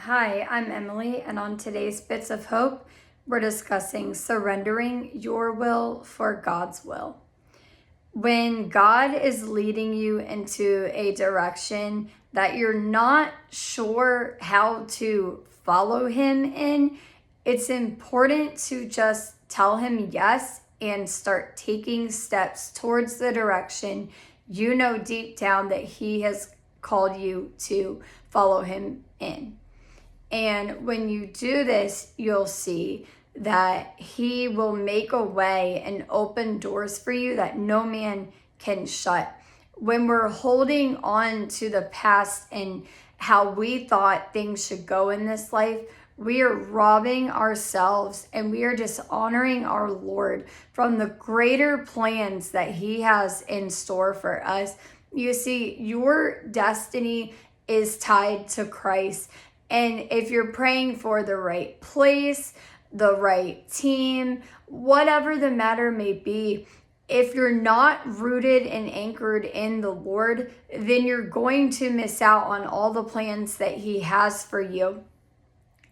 Hi, I'm Emily, and on today's Bits of Hope, we're discussing surrendering your will for God's will. When God is leading you into a direction that you're not sure how to follow Him in, it's important to just tell Him yes and start taking steps towards the direction you know deep down that He has called you to follow Him in. And when you do this, you'll see that He will make a way and open doors for you that no man can shut. When we're holding on to the past and how we thought things should go in this life, we are robbing ourselves and we are dishonoring our Lord from the greater plans that He has in store for us. You see, your destiny is tied to Christ. And if you're praying for the right place, the right team, whatever the matter may be, if you're not rooted and anchored in the Lord, then you're going to miss out on all the plans that He has for you.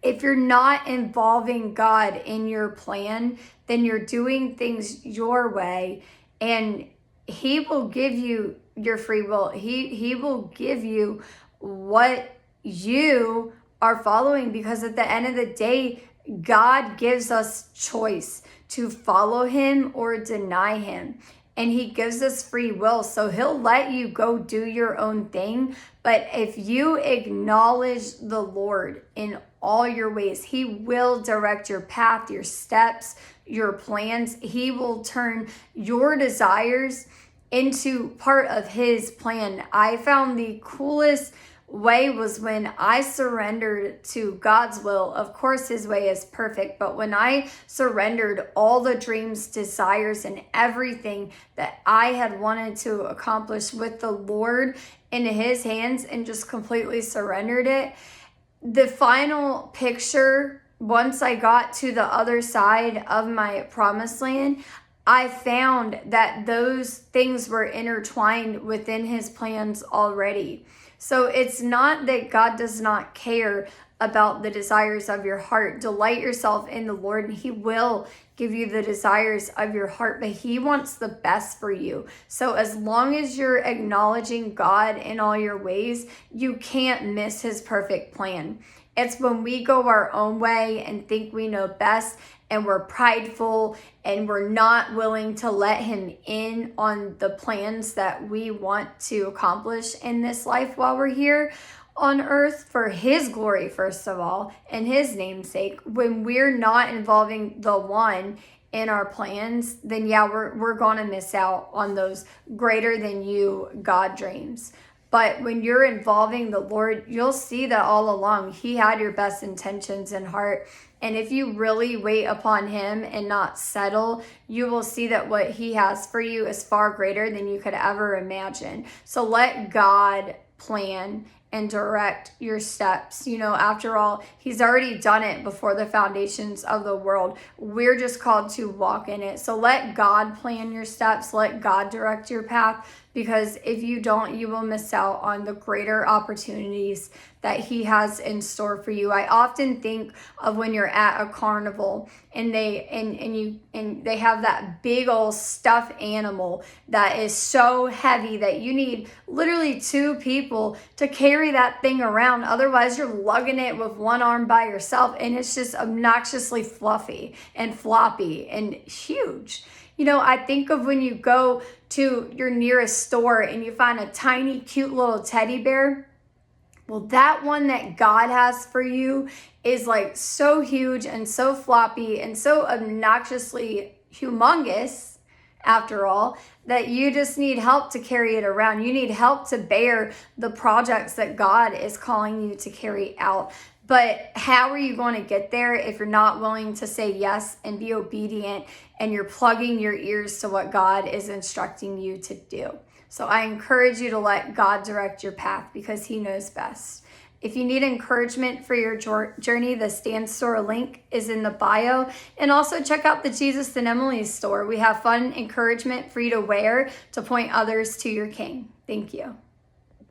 If you're not involving God in your plan, then you're doing things your way, and He will give you your free will. He will give you what you are following, because at the end of the day, God gives us choice to follow Him or deny Him. And He gives us free will. So He'll let you go do your own thing. But if you acknowledge the Lord in all your ways, He will direct your path, your steps, your plans. He will turn your desires into part of His plan. I found the coolest way was when I surrendered to God's will. Of course, His way is perfect, but when I surrendered all the dreams, desires, and everything that I had wanted to accomplish with the Lord into His hands and just completely surrendered it, the final picture, once I got to the other side of my promised land, I found that those things were intertwined within His plans already. So it's not that God does not care about the desires of your heart. Delight yourself in the Lord, and He will give you the desires of your heart, but He wants the best for you. So as long as you're acknowledging God in all your ways, you can't miss His perfect plan. It's when we go our own way and think we know best, and we're prideful and we're not willing to let Him in on the plans that we want to accomplish in this life while we're here on earth for His glory, first of all, and His name's sake. When we're not involving the one in our plans, then yeah, we're gonna miss out on those greater than you God dreams. But when you're involving the Lord, you'll see that all along He had your best intentions in heart. And if you really wait upon Him and not settle, you will see that what He has for you is far greater than you could ever imagine. So let God plan and direct your steps. You know, after all, He's already done it before the foundations of the world. We're just called to walk in it. So let God plan your steps. Let God direct your path, because if you don't, you will miss out on the greater opportunities that He has in store for you. I often think of when you're at a carnival and they have that big old stuffed animal that is so heavy that you need literally two people to carry that thing around. Otherwise, you're lugging it with one arm by yourself, and it's just obnoxiously fluffy and floppy and huge. You know, I think of when you go to your nearest store and you find a tiny, cute little teddy bear. Well, that one that God has for you is like so huge and so floppy and so obnoxiously humongous, after all, that you just need help to carry it around. You need help to bear the projects that God is calling you to carry out. But how are you going to get there if you're not willing to say yes and be obedient, and you're plugging your ears to what God is instructing you to do? So I encourage you to let God direct your path, because He knows best. If you need encouragement for your journey, the Stand Store link is in the bio. And also check out the Jesus+Emily store. We have fun encouragement for you to wear to point others to your King. Thank you.